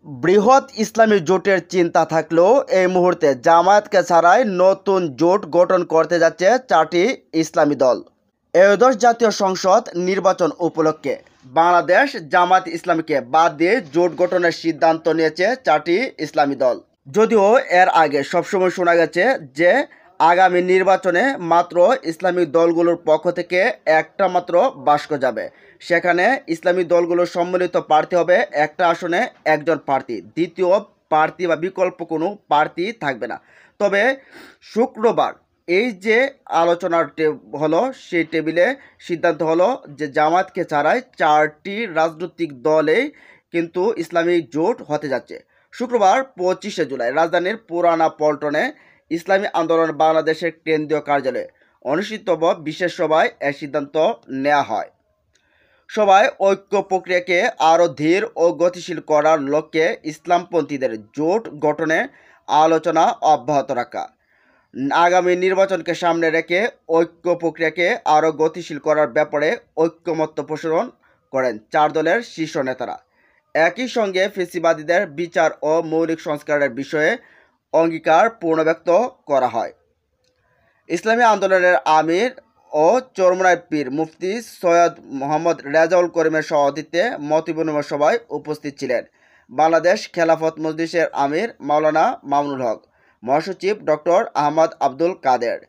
বৃহৎ ইসলামী জোটের চিন্তা থাকলেও এই মুহূর্তে জামায়াতকে ছাড়াই নতুন জোট গঠন করতে যাচ্ছে 4টি ইসলামী দল। ত্রয়োদশ জাতীয় সংসদ নির্বাচন উপলক্ষে বাংলাদেশ জামায়াত ইসলামীকে বাদ দিয়ে জোট গঠনের সিদ্ধান্ত নিয়েছে 4টি ইসলামী দল। যদিও এর আগে সবসময় শোনা গেছে যে আগামী নির্বাচনে মাত্র ইসলামিক দলগুলোর পক্ষ থেকে একটা মাত্র বাক্স যাবে, সেখানে ইসলামী দলগুলোর সম্মিলিত প্রার্থী হবে একটা আসনে একজন প্রার্থী, দ্বিতীয় প্রার্থী বা বিকল্প কোনো প্রার্থী থাকবে না। তবে শুক্রবার এই যে আলোচনার হলো সেই টেবিলে সিদ্ধান্ত হলো যে জামায়াতকে ছাড়াই 4টি রাজনৈতিক দলেই কিন্তু ইসলামিক জোট হতে যাচ্ছে। শুক্রবার 25শে জুলাই রাজধানীর পুরানা পল্টনে ইসলামী আন্দোলন বাংলাদেশের কেন্দ্রীয় কার্যালয়ে অনুষ্ঠিতব্য বিশেষ সভায় এর সিদ্ধান্ত নেওয়া হয়। সভায় ঐক্য প্রক্রিয়াকে আরও ধীর ও গতিশীল করার লক্ষ্যে ইসলামপন্থীদের জোট গঠনে আলোচনা অব্যাহত রাখা, আগামী নির্বাচনকে সামনে রেখে ঐক্য প্রক্রিয়াকে আরও গতিশীল করার ব্যাপারে ঐক্যমত্য পোষণ করেন 4 দলের শীর্ষ নেতারা। একই সঙ্গে ফ্যাসিবাদীদের বিচার ও মৌলিক সংস্কারের বিষয়ে অঙ্গীকার পুনর্ব্যক্ত করা হয়। ইসলামী আন্দোলনের আমির ও চরমনায় পীর মুফতি সৈয়দ মোহাম্মদ রেজাউল করিমের সভাপতিত্বে মত বিনিময় সভায় উপস্থিত ছিলেন বাংলাদেশ খেলাফত মজলিসের আমির মাওলানা মামুনুল হক, মহাসচিব ডক্টর আহমদ আব্দুল কাদের,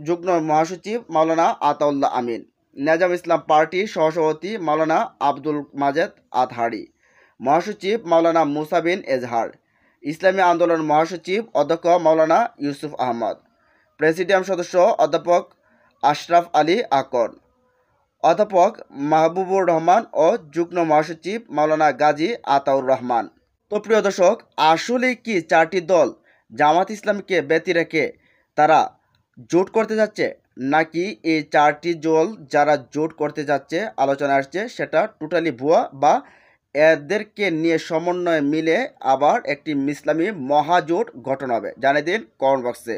যুগ্ম মহাসচিব মাওলানা আতাউল্লাহ আমিন, নেজাম ইসলাম পার্টির সহসভাপতি মাওলানা আব্দুল মাজেদ আতহারি, মহাসচিব মাওলানা মুসা বিন এজহার, ইসলামী আন্দোলন মহাসচিব অধ্যক্ষ মাওলানা ইউসুফ আহমদ, প্রেসিডিয়াম সদস্য অধ্যাপক আশরাফ আলী আকন, অধ্যাপক মাহবুবুর রহমান ও যুগ্ম মহাসচিব মাওলানা গাজী আতাউর রহমান। তো প্রিয় দর্শক, আসলে কি 4টি দল জামাত ইসলামীকে ব্যতি রেখে তারা জোট করতে যাচ্ছে, নাকি এই 4টি দল যারা জোট করতে যাচ্ছে আলোচনা আসছে সেটা টোটালি ভুয়া, বা এদেরকে নিয়ে সমন্বয় মিলে আবার একটি ইসলামী মহাজোট গঠন হবে? জানিয়ে দিন কমেন্ট বক্সে।